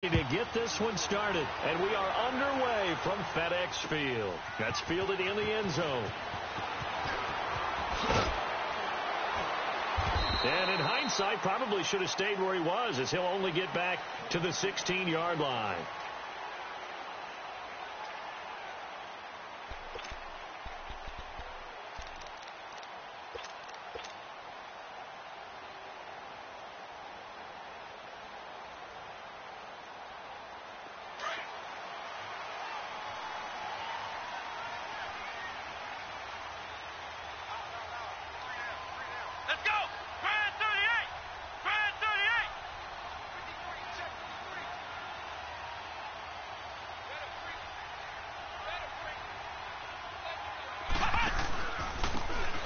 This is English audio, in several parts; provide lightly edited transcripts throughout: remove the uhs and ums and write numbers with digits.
To get this one started, and we are underway from FedEx Field. That's fielded in the end zone. And in hindsight, probably should have stayed where he was, as he'll only get back to the 16-yard line.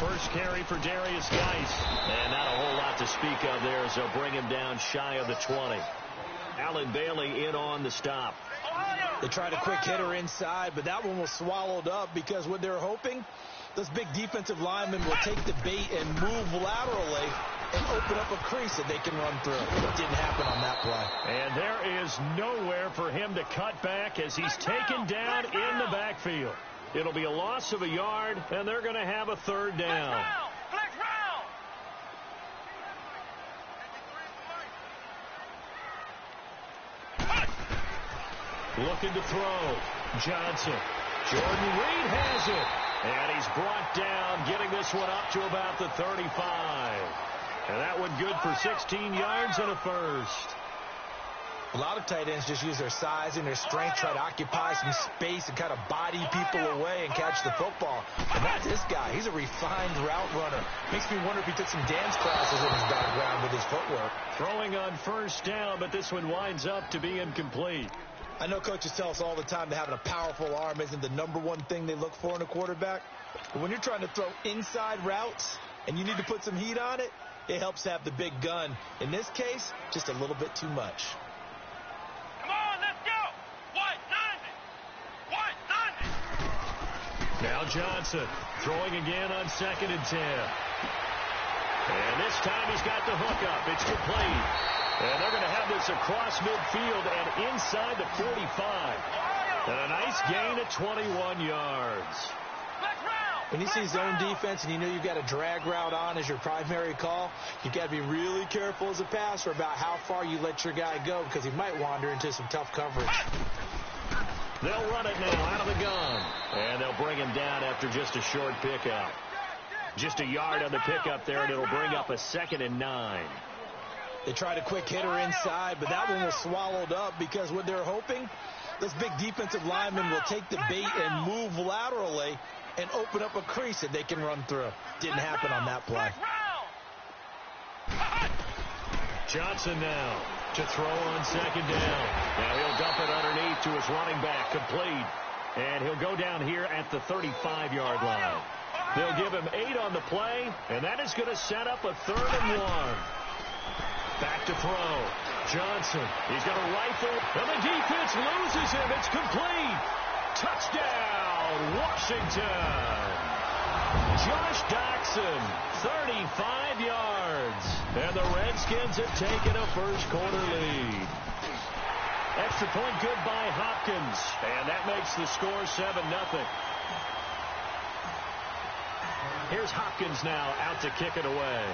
First carry for Darius Geis. And not a whole lot to speak of there as they'll bring him down shy of the 20. Allen Bailey in on the stop. They tried a quick hitter inside, but that one was swallowed up because what they're hoping, those big defensive linemen will take the bait and move laterally and open up a crease that they can run through. It didn't happen on that play. And there is nowhere for him to cut back as he's taken down in the backfield. It'll be a loss of a yard, and they're going to have a third down. Looking to throw. Johnson. Jordan Reed has it. And he's brought down, getting this one up to about the 35. And that one good for 16 yards and a first. A lot of tight ends just use their size and their strength, try to occupy some space and kind of body people away and catch the football. And that's this guy. He's a refined route runner. Makes me wonder if he took some dance classes in his background with his footwork. Throwing on first down, but this one winds up to be incomplete. I know coaches tell us all the time that having a powerful arm isn't the #1 thing they look for in a quarterback. But when you're trying to throw inside routes and you need to put some heat on it, it helps have the big gun. In this case, just a little bit too much. Now Johnson throwing again on 2nd and 10. And this time he's got the hook up. It's complete. And they're going to have this across midfield and inside the 45. And a nice gain of 21 yards. When you see zone defense and you know you've got a drag route on as your primary call, you've got to be really careful as a passer about how far you let your guy go because he might wander into some tough coverage. They'll run it now out of the gun. And they'll bring him down after just a short pickup. Just a yard on the pickup there, and it'll bring up a 2nd and 9. They tried a quick hitter inside, but that one was swallowed up because what they're hoping, those big defensive linemen will take the bait and move laterally and open up a crease that they can run through. Didn't happen on that play. Johnson now to throw on 2nd down. Now he'll dump it underneath to his running back, complete. And he'll go down here at the 35-yard line. They'll give him 8 on the play, and that is going to set up a 3rd and 1. Back to throw. Johnson, he's got a rifle, and the defense loses him. It's complete. Touchdown, Washington. Josh Doctson, 35 yards. And the Redskins have taken a first-quarter lead. Extra point good by Hopkins. And that makes the score 7-0. Here's Hopkins now out to kick it away.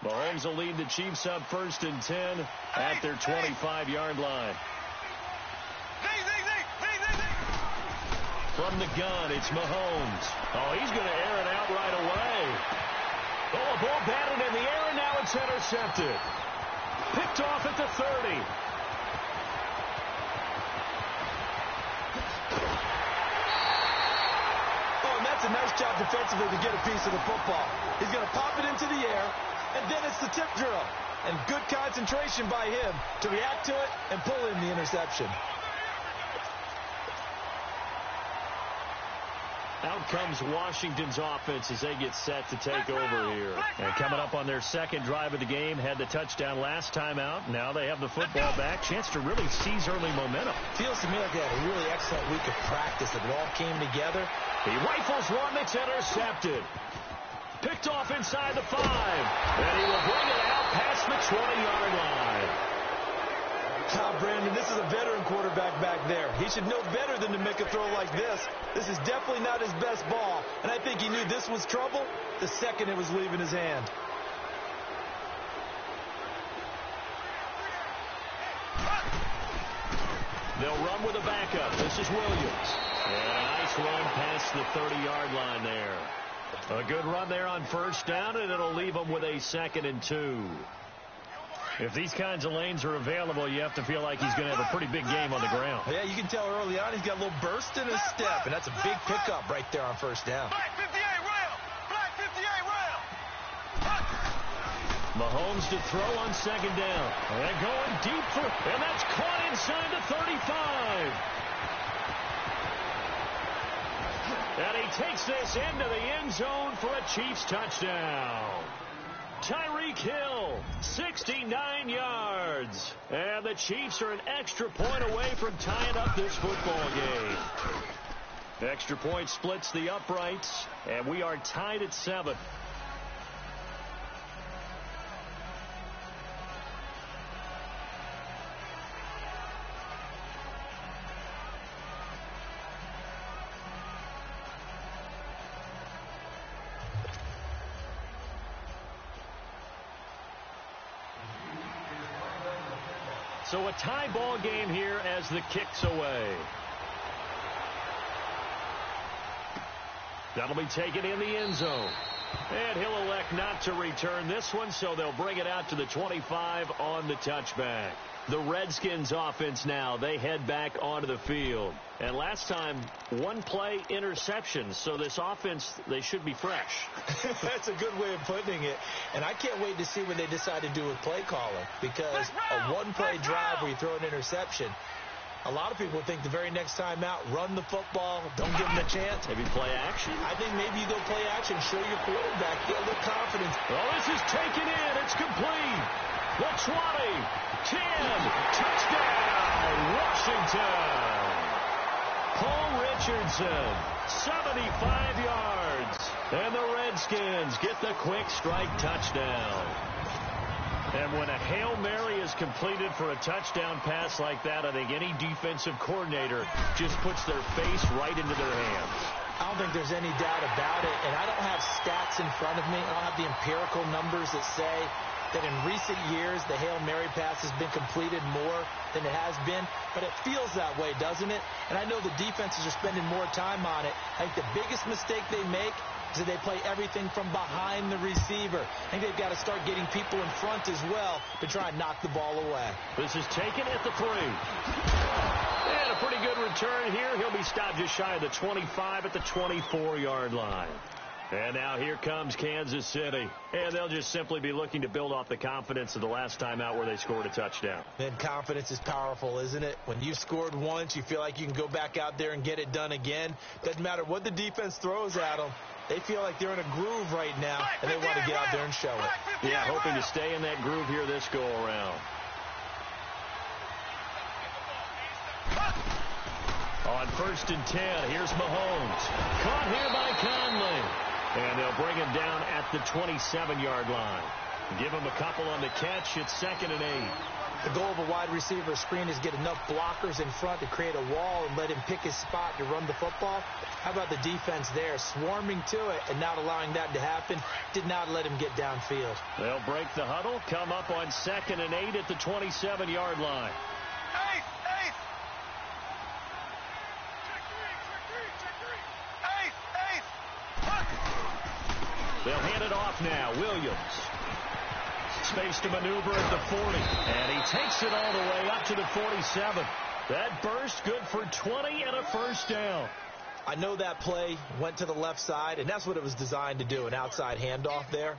Mahomes will lead the Chiefs up 1st and 10 at their 25-yard line. From the gun, it's Mahomes. Oh, he's going to air it out right away. Oh, a ball batted in the air, and now it's intercepted. Picked off at the 30. Oh, and that's a nice job defensively to get a piece of the football. He's going to pop it into the air. And then it's the tip drill. And good concentration by him to react to it and pull in the interception. Out comes Washington's offense as they get set to take over here. And coming up on their second drive of the game, had the touchdown last time out. Now they have the football back. Chance to really seize early momentum. Feels to me like they had a really excellent week of practice. It all came together. He rifles one that's intercepted. Picked off inside the 5. And he will bring it out past the 20-yard line. Brandon, this is a veteran quarterback back there. He should know better than to make a throw like this. This is definitely not his best ball. And I think he knew this was trouble the second it was leaving his hand. They'll run with a backup. This is Williams. And a nice run past the 30-yard line there. A good run there on first down, and it'll leave them with a 2nd and 2. If these kinds of lanes are available, you have to feel like he's going to have a pretty big game on the ground. Yeah, you can tell early on he's got a little burst in his step, and that's a big pickup right there on first down. Black 58 rail! Black 58 rail! Mahomes to throw on 2nd down. And going deep for, and that's caught inside the 35. And he takes this into the end zone for a Chiefs touchdown. Tyreek Hill, 69 yards. And the Chiefs are an extra point away from tying up this football game. Extra point splits the uprights, and we are tied at 7. So a tie ball game here as the kick's away. That'll be taken in the end zone. And he'll elect not to return this one, so they'll bring it out to the 25 on the touchback. The Redskins offense now, they head back onto the field. And last time, 1-play interception, so this offense, they should be fresh. That's a good way of putting it. And I can't wait to see what they decide to do with play calling, because a 1-play drive where you throw an interception, a lot of people think the very next time out, run the football, don't give them a chance. Maybe play action? I think maybe you go play action, show your quarterback, get a little confidence. Well, this is taken in. It's complete. The 20, 10, touchdown, Washington. Paul Richardson, 75 yards. And the Redskins get the quick strike touchdown. And when a Hail Mary is completed for a touchdown pass like that, I think any defensive coordinator just puts their face right into their hands. I don't think there's any doubt about it. And I don't have stats in front of me. I don't have the empirical numbers that say that in recent years the Hail Mary pass has been completed more than it has been. But it feels that way, doesn't it? And I know the defenses are spending more time on it. I think the biggest mistake they make is that they play everything from behind the receiver. I think they've got to start getting people in front as well to try and knock the ball away. This is taken at the 3. And a pretty good return here. He'll be stopped just shy of the 25 at the 24-yard line. And now here comes Kansas City. And they'll just simply be looking to build off the confidence of the last time out where they scored a touchdown. And confidence is powerful, isn't it? When you've scored once, you feel like you can go back out there and get it done again. Doesn't matter what the defense throws at them. They feel like they're in a groove right now, and they want to get out there and show it. Yeah, hoping to stay in that groove here this go-around. On 1st and 10, here's Mahomes. Caught here by Conley. And they'll bring him down at the 27-yard line. Give him a couple on the catch. It's 2nd and 8. The goal of a wide receiver screen is get enough blockers in front to create a wall and let him pick his spot to run the football. How about the defense there, swarming to it and not allowing that to happen? Did not let him get downfield. They'll break the huddle, come up on 2nd and 8 at the 27-yard line. They'll hand it off now. Williams. Space to maneuver at the 40. And he takes it all the way up to the 47. That burst good for 20 and a first down. I know that play went to the left side, and that's what it was designed to do, an outside handoff there.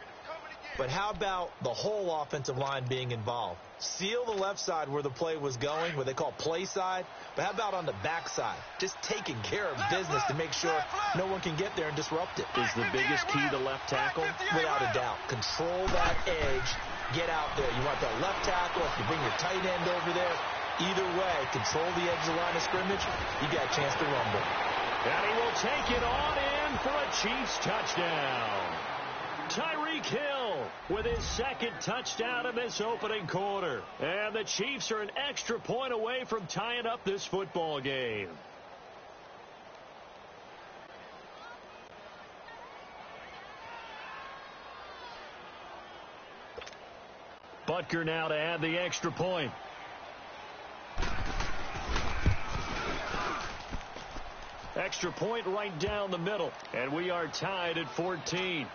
But how about the whole offensive line being involved? Seal the left side where the play was going, what they call play side. But how about on the back side? Just taking care of business to make sure no one can get there and disrupt it. Is the biggest key to left tackle? Without a doubt. Control that edge. Get out there. You want that left tackle. If you bring your tight end over there, either way, control the edge of the line of scrimmage, you got a chance to rumble. And he will take it on in for a Chiefs touchdown. Tyreek Hill with his second touchdown in this opening quarter. And the Chiefs are an extra point away from tying up this football game. Butker now to add the extra point. Extra point right down the middle. And we are tied at 14.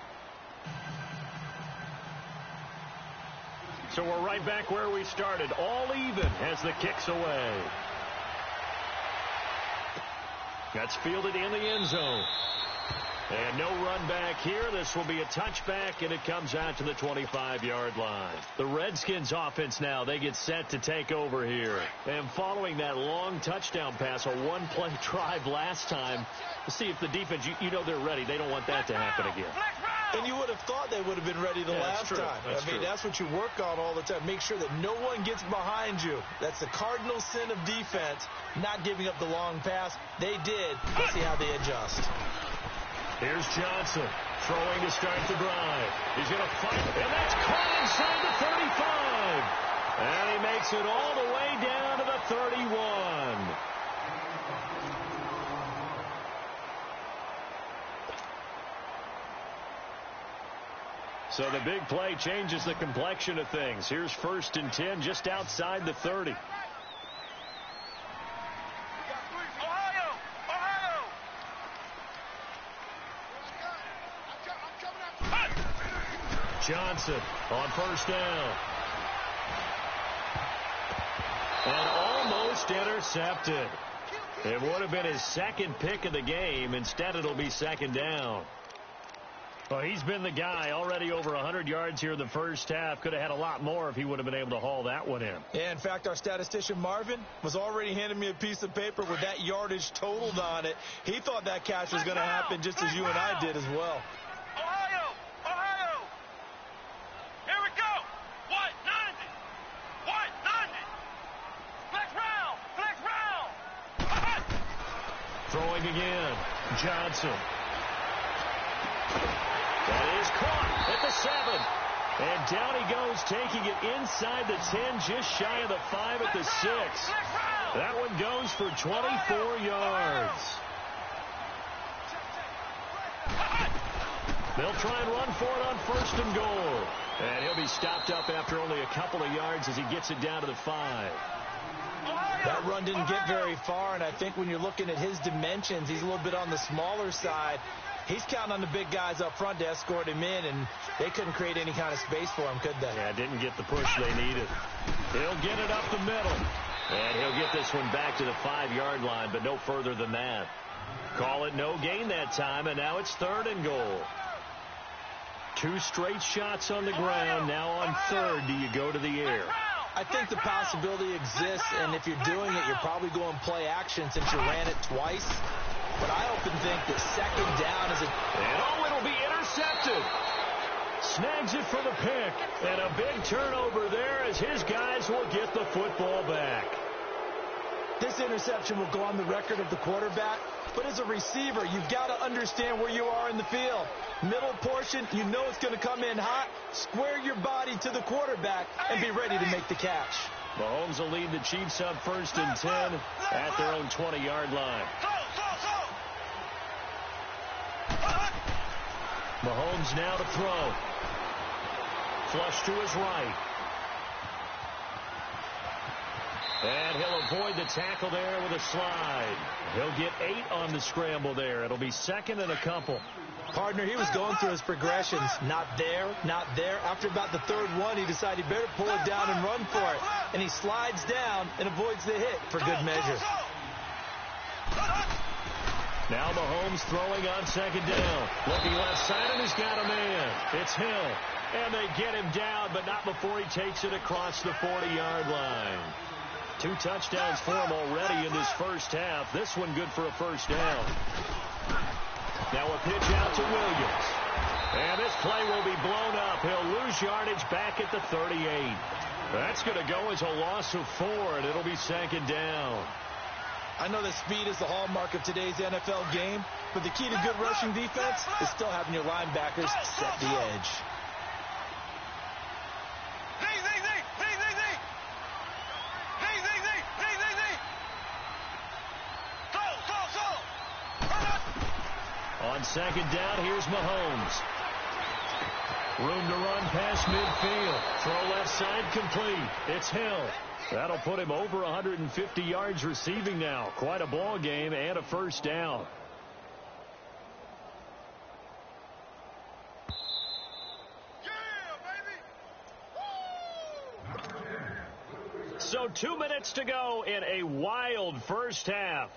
So we're right back where we started. All even as the kick's away. That's fielded in the end zone. And no run back here. This will be a touchback, and it comes out to the 25-yard line. The Redskins offense now, they get set to take over here. And following that long touchdown pass, a one-play drive last time, to see if the defense, you know they're ready. They don't want that to happen again. And you would have thought they would have been ready the last time. That's what you work on all the time. Make sure that no one gets behind you. That's the cardinal sin of defense, not giving up the long pass. They did. Let's see how they adjust. Here's Johnson throwing to start the drive. He's going to fight, and that's caught inside the 35. And he makes it all the way down to the 31. So the big play changes the complexion of things. Here's 1st and 10 just outside the 30. Johnson on 1st down. And almost intercepted. It would have been his second pick of the game. Instead, it'll be 2nd down. Well, he's been the guy already over 100 yards here in the first half. Could have had a lot more if he would have been able to haul that one in. Yeah, in fact, our statistician Marvin was already handing me a piece of paper with that yardage totaled on it. He thought that catch was going to happen just as you and I did as well. Throwing again. Johnson. That is caught at the 7. And down he goes, taking it inside the 10, just shy of the 5 at the 6. That one goes for 24 yards. They'll try and run for it on 1st and goal. And he'll be stopped up after only a couple of yards as he gets it down to the 5. That run didn't get very far, and I think when you're looking at his dimensions, he's a little bit on the smaller side. He's counting on the big guys up front to escort him in, and they couldn't create any kind of space for him, could they? Yeah, didn't get the push they needed. He'll get it up the middle, and he'll get this one back to the 5-yard line, but no further than that. Call it no gain that time, and now it's 3rd and goal. 2 straight shots on the ground. Now on 3rd, do you go to the air? I think the possibility exists, and if you're doing it, you're probably going play action since you ran it twice. But I often think that 2nd down is and it'll be intercepted. Snags it for the pick, and a big turnover there as his guys will get the football back. This interception will go on the record of the quarterback, but as a receiver, you've got to understand where you are in the field. Middle portion, you know it's going to come in hot. Square your body to the quarterback and be ready to make the catch. Mahomes will lead the Chiefs up 1st and 10 at their own 20-yard line. Mahomes now to throw. Flush to his right. And he'll avoid the tackle there with a slide. He'll get 8 on the scramble there. It'll be 2nd and a couple. Partner, he was going through his progressions. Not there, not there. After about the 3rd one, he decided he better pull it down and run for it. And he slides down and avoids the hit for good measure. Now Mahomes throwing on second down. Looking left side, and he's got a man. It's Hill. And they get him down, but not before he takes it across the 40-yard line. 2 touchdowns for him already in this first half. This one good for a first down. Now a pitch out to Williams. And this play will be blown up. He'll lose yardage back at the 38. That's going to go as a loss of 4, and it'll be second down. I know that speed is the hallmark of today's NFL game, but the key to good rushing defense is still having your linebackers set the edge. On second down, here's Mahomes. Room to run past midfield. Throw left side complete. It's Hill. That'll put him over 150 yards receiving now. Quite a ball game and a first down. So 2 minutes to go in a wild first half.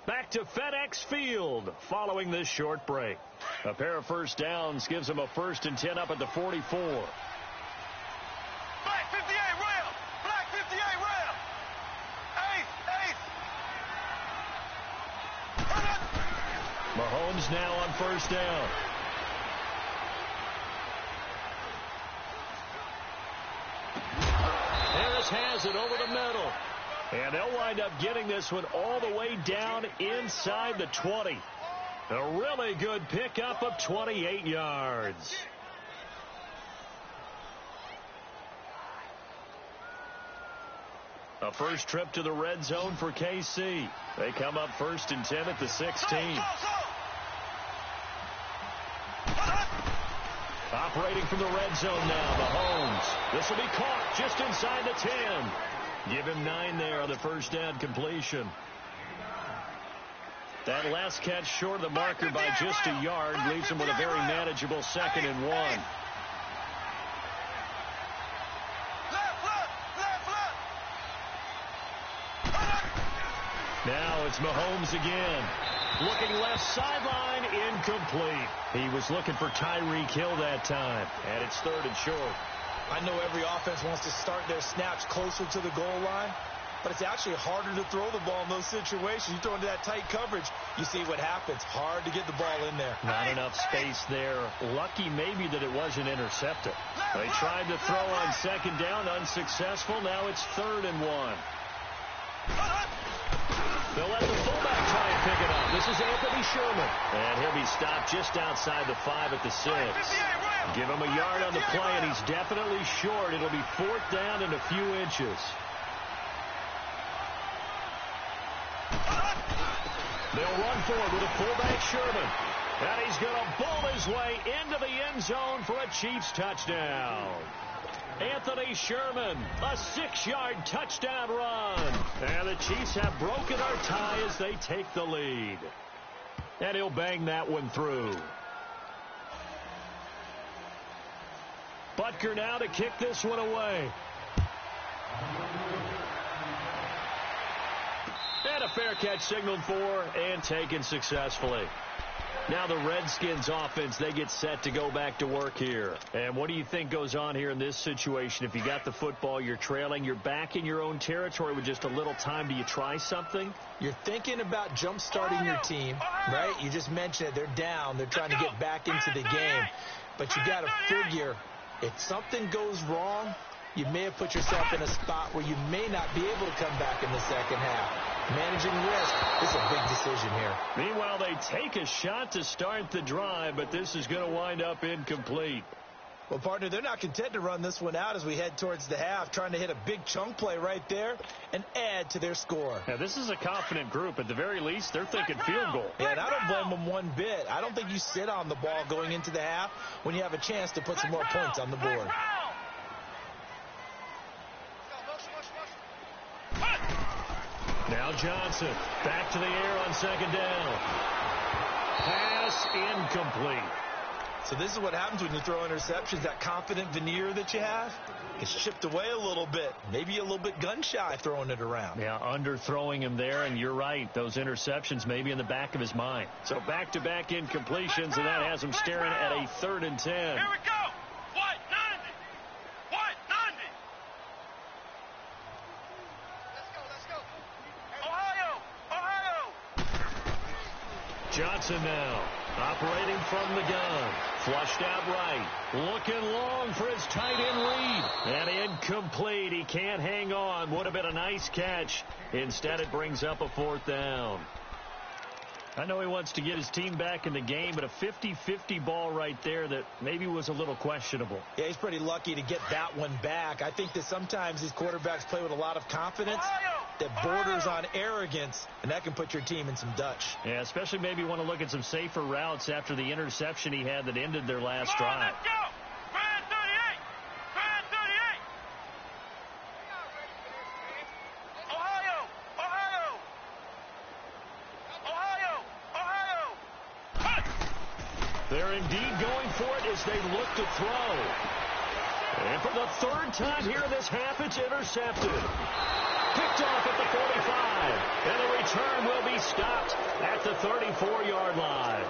Back to FedEx Field following this short break. A pair of first downs gives them a 1st and 10 up at the 44. Black 58 rail. Black 58 rail. Eight. Mahomes now on first down. Harris has it over the middle. And they'll wind up getting this one all the way down inside the 20. A really good pickup of 28 yards. A first trip to the red zone for KC. They come up 1st and 10 at the 16. Operating from the red zone now, Mahomes. This will be caught just inside the 10. Give him 9 there on the first down completion. That last catch short of the marker by just a yard leaves him with a very manageable 2nd and 1. Now it's Mahomes again. Looking left sideline, incomplete. He was looking for Tyreek Hill that time, and it's 3rd and short. I know every offense wants to start their snaps closer to the goal line, but it's actually harder to throw the ball in those situations. You throw into that tight coverage, you see what happens. Hard to get the ball in there. Not enough space there. Lucky maybe that it wasn't intercepted. They tried to throw on second down, unsuccessful. Now it's 3rd and 1. They'll let the fullback try and pick it up. This is Anthony Sherman. And he'll be stopped just outside the 5 at the 6. Give him a yard on the play, and he's definitely short. It'll be 4th down and a few inches. They'll run forward with a fullback Sherman. And he's going to bowl his way into the end zone for a Chiefs touchdown. Anthony Sherman, a 6-yard touchdown run. And the Chiefs have broken our tie as they take the lead. And he'll bang that one through. Butker now to kick this one away. And a fair catch signaled for and taken successfully. Now the Redskins offense, they get set to go back to work here. And what do you think goes on here in this situation? If you got the football, you're trailing, you're back in your own territory with just a little time. Do you try something? You're thinking about jump-starting your team, right? You just mentioned it. They're down. They're trying to get back into the game. But you got to figure, if something goes wrong, you may have put yourself in a spot where you may not be able to come back in the second half. Managing risk is a big decision here. Meanwhile, they take a shot to start the drive, but this is going to wind up incomplete. Well, partner, they're not content to run this one out as we head towards the half, trying to hit a big chunk play right there and add to their score. Now, this is a confident group. At the very least, they're thinking field goal. Yeah, and I don't blame them one bit. I don't think you sit on the ball going into the half when you have a chance to put some more points on the board. Now Johnson back to the air on second down. Pass incomplete. So this is what happens when you throw interceptions. That confident veneer that you have gets chipped away a little bit. Maybe a little bit gun-shy throwing it around. Yeah, underthrowing him there, and you're right. Those interceptions may be in the back of his mind. So back-to-back incompletions, and that has him staring at a 3rd and 10. Here we go. White 90. White 90. Let's go. Ohio. Johnson now operating from the gun. Flushed out right. Looking long for his tight end read. And incomplete. He can't hang on. Would have been a nice catch. Instead, it brings up a 4th down. I know he wants to get his team back in the game, but a 50-50 ball right there that maybe was a little questionable. Yeah, he's pretty lucky to get that one back. I think that sometimes these quarterbacks play with a lot of confidence that borders on arrogance, and that can put your team in some Dutch. Yeah, especially maybe want to look at some safer routes after the interception he had that ended their last drive. Let's go. Brand 38. Brand 38. Ohio. Cut. They're indeed going for it as they look to throw. And for the 3rd time here in this half, it's intercepted. Picked off at the 45. And the return will be stopped at the 34-yard line.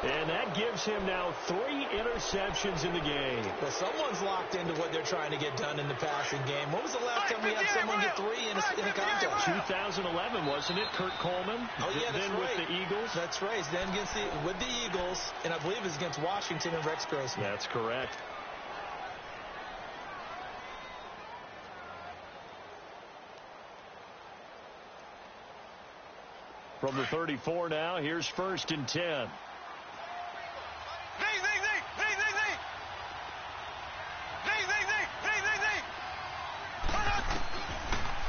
And that gives him now 3 interceptions in the game. Well, someone's locked into what they're trying to get done in the passing game. When was the last time we had someone get 3 in a contest? 2011, wasn't it? Kurt Coleman. Oh, yeah, that's then right. with the Eagles. That's right. Then with the Eagles, and I believe it's against Washington and Rex Grossman. That's correct. From the 34 now, here's 1st and 10.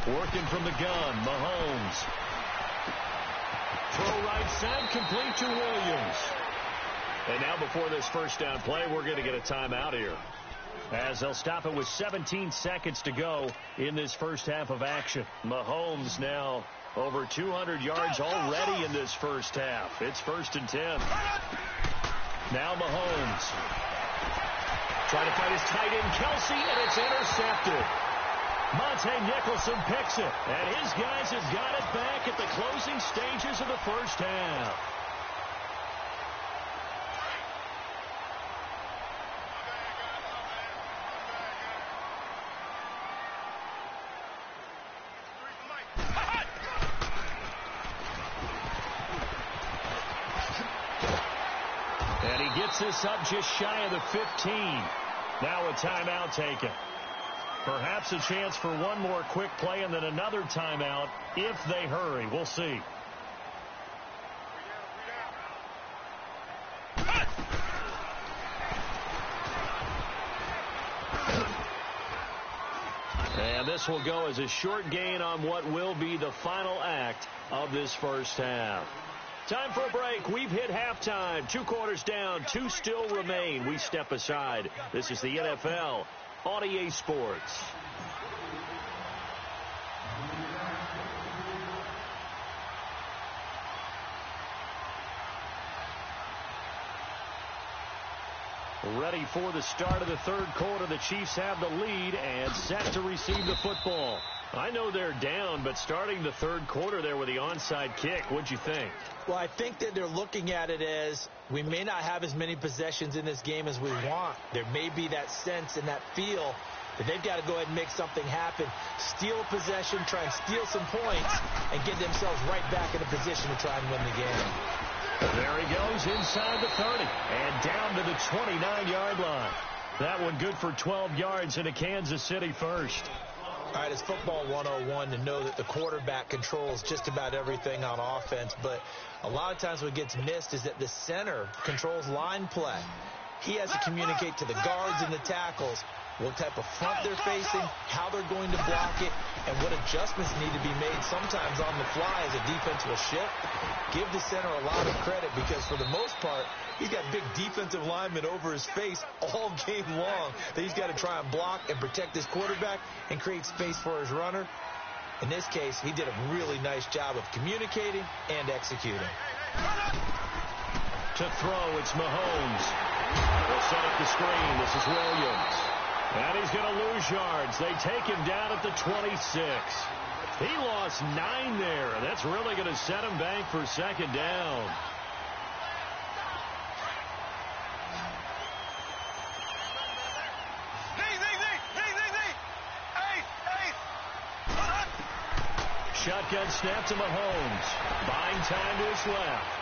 Working from the gun, Mahomes. Throw right side, complete to Williams. And now before this 1st down play, we're going to get a timeout here, as they'll stop it with 17 seconds to go in this first half of action. Mahomes now over 200 yards already in this first half. It's 1st and 10. Now Mahomes. Trying to find his tight end, Kelsey, and it's intercepted. Monte Nicholson picks it, and his guys have got it back at the closing stages of the first half. And he gets this up just shy of the 15. Now a timeout taken. Perhaps a chance for one more quick play and then another timeout if they hurry. We'll see. And this will go as a short gain on what will be the final act of this first half. Time for a break. We've hit halftime. 2 quarters down. 2 still remain. We step aside. This is the NFL on EA Sports. Ready for the start of the 3rd quarter. The Chiefs have the lead and set to receive the football. I know they're down, but starting the 3rd quarter there with the onside kick, what'd you think? Well, I think that they're looking at it as we may not have as many possessions in this game as we want. There may be that sense and that feel that they've got to go ahead and make something happen, steal a possession, try and steal some points, and get themselves right back in a position to try and win the game. There he goes inside the 30 and down to the 29-yard line. That one good for 12 yards into Kansas City first. All right, it's football 101 to know that the quarterback controls just about everything on offense, but a lot of times what gets missed is that the center controls line play. He has to communicate to the guards and the tackles what type of front they're facing, how they're going to block it, and what adjustments need to be made sometimes on the fly as a defense will shift. Give the center a lot of credit because for the most part, he's got big defensive linemen over his face all game long that he's got to try and block and protect his quarterback and create space for his runner. In this case, he did a really nice job of communicating and executing. To throw, it's Mahomes. They'll set up the screen. This is Williams. And he's going to lose yards. They take him down at the 26. He lost 9 there. That's really going to set him back for second down. Shotgun snap to Mahomes. Buying time to his left.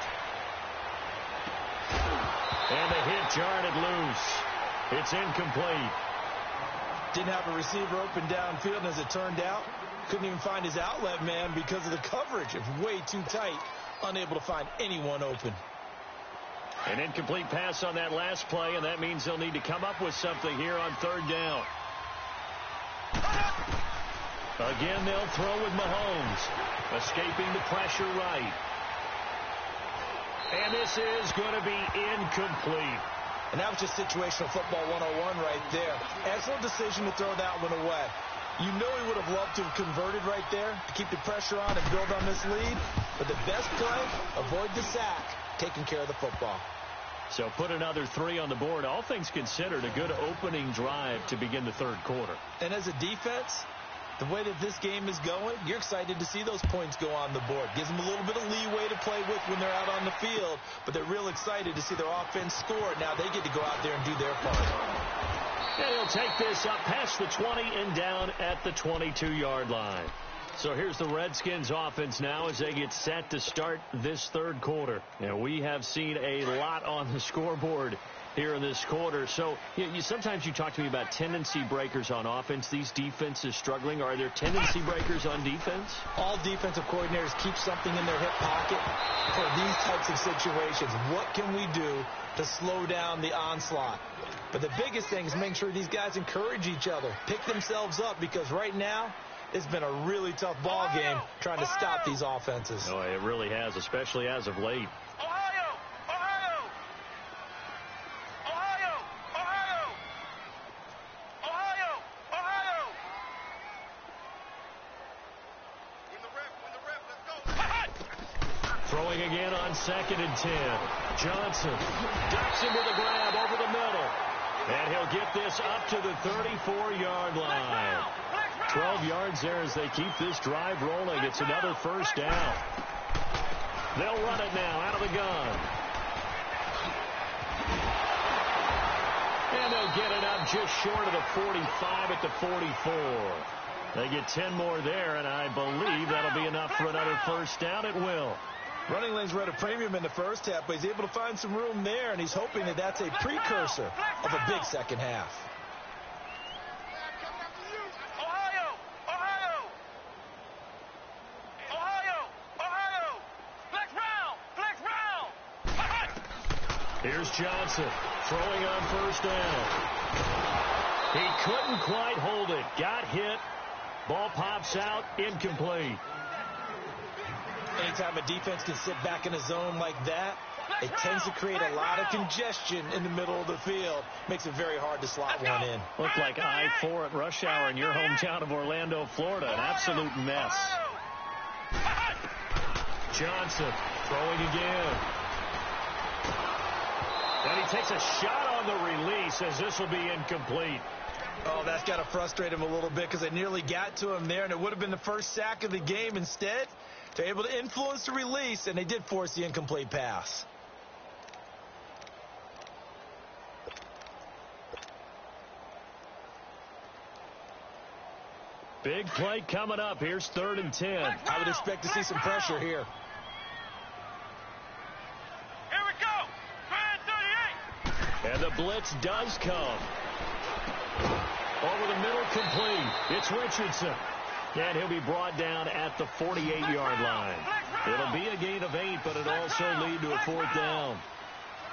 And the hit jarred loose. It's incomplete. Didn't have a receiver open downfield, and as it turned out, couldn't even find his outlet man because of the coverage. It was way too tight. Unable to find anyone open. An incomplete pass on that last play, and that means they'll need to come up with something here on third down. Again, they'll throw with Mahomes. Escaping the pressure right. And this is going to be incomplete. And that was just situational football 101 right there. Excellent decision to throw that one away. You know he would have loved to have converted right there to keep the pressure on and build on this lead. But the best play, avoid the sack, taking care of the football. So put another 3 on the board. All things considered, a good opening drive to begin the third quarter. And as a defense, the way that this game is going, you're excited to see those points go on the board. Gives them a little bit of leeway to play with when they're out on the field, but they're real excited to see their offense score. Now they get to go out there and do their part. And he'll take this up past the 20 and down at the 22-yard line. So here's the Redskins offense now as they get set to start this third quarter. And we have seen a lot on the scoreboard here in this quarter. So sometimes you talk to me about tendency breakers on offense. These defenses struggling. Are there tendency breakers on defense? All defensive coordinators keep something in their hip pocket for these types of situations. What can we do to slow down the onslaught? But the biggest thing is making sure these guys encourage each other, pick themselves up, because right now it's been a really tough ball game trying to stop these offenses. Oh, it really has, especially as of late. Throwing again on 2nd and 10. Johnson ducks him with a grab over the middle. And he'll get this up to the 34-yard line. 12 yards there as they keep this drive rolling. It's another first down. They'll run it now out of the gun. And they'll get it up just short of the 45 at the 44. They get 10 more there, and I believe that'll be enough for another first down. It will. Running lanes were at a premium in the first half, but he's able to find some room there, and he's hoping that that's a precursor of a big second half. Here's Johnson throwing on first down. He couldn't quite hold it. Got hit. Ball pops out. Incomplete. Anytime a defense can sit back in a zone like that, it tends to create a lot of congestion in the middle of the field. Makes it very hard to slot one in. Looked like I-4 at rush hour in your hometown of Orlando, Florida. An absolute mess. Johnson throwing again. And he takes a shot on the release as this will be incomplete. Oh, that's got to frustrate him a little bit because they nearly got to him there, and it would have been the first sack of the game. Instead, they're able to influence the release, and they did force the incomplete pass. Big play coming up. Here's 3rd and 10. I would expect to see some pressure here. Here we go. 38. And the blitz does come. Over the middle, complete. It's Richardson. And he'll be brought down at the 48-yard line. It'll be a gain of 8, but it'll also lead to a 4th down.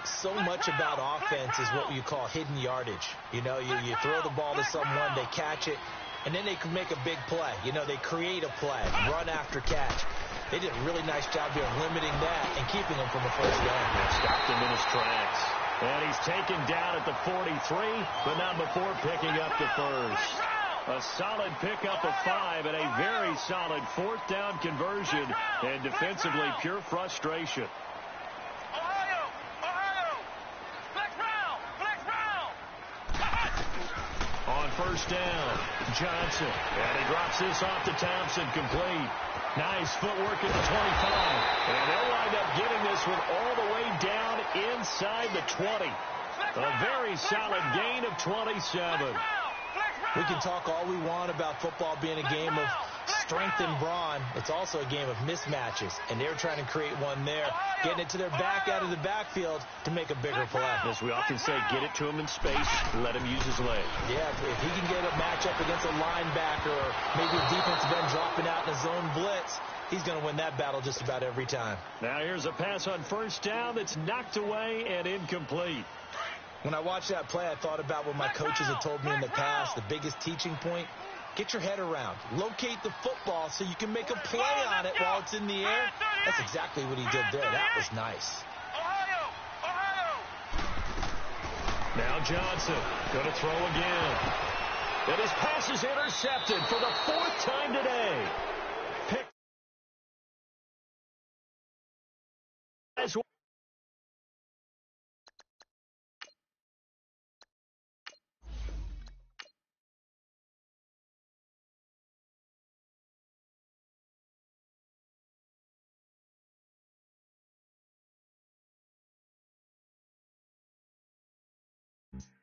So much about offense is what you call hidden yardage. You know, you throw the ball to someone, they catch it, and then they can make a big play. You know, they create a play, run after catch. They did a really nice job here of limiting that and keeping him from a first down. Stopped him in his tracks. And he's taken down at the 43, but not before picking up the first. A solid pickup of 5 and a very solid 4th down conversion. And defensively, pure frustration. Ohio! first down. Johnson. And he drops this off to Thompson. Complete. Nice footwork at the 25. And they'll wind up getting this one all the way down inside the 20. A very solid gain of 27. We can talk all we want about football being a game of strength and brawn. It's also a game of mismatches, and they're trying to create one there, getting it to their back out of the backfield to make a bigger play. As we often say, get it to him in space, let him use his leg. Yeah, if he can get a matchup against a linebacker or maybe a defensive end dropping out in a zone blitz, he's going to win that battle just about every time. Now here's a pass on first down that's knocked away and incomplete. When I watched that play, I thought about what my coaches had told me in the past. The biggest teaching point, get your head around. Locate the football so you can make a play on it while it's in the air. That's exactly what he did there. That was nice. Now Johnson going to throw again. And his pass is intercepted for the fourth time today. Pick.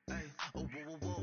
Hey, oh, whoa, whoa, whoa.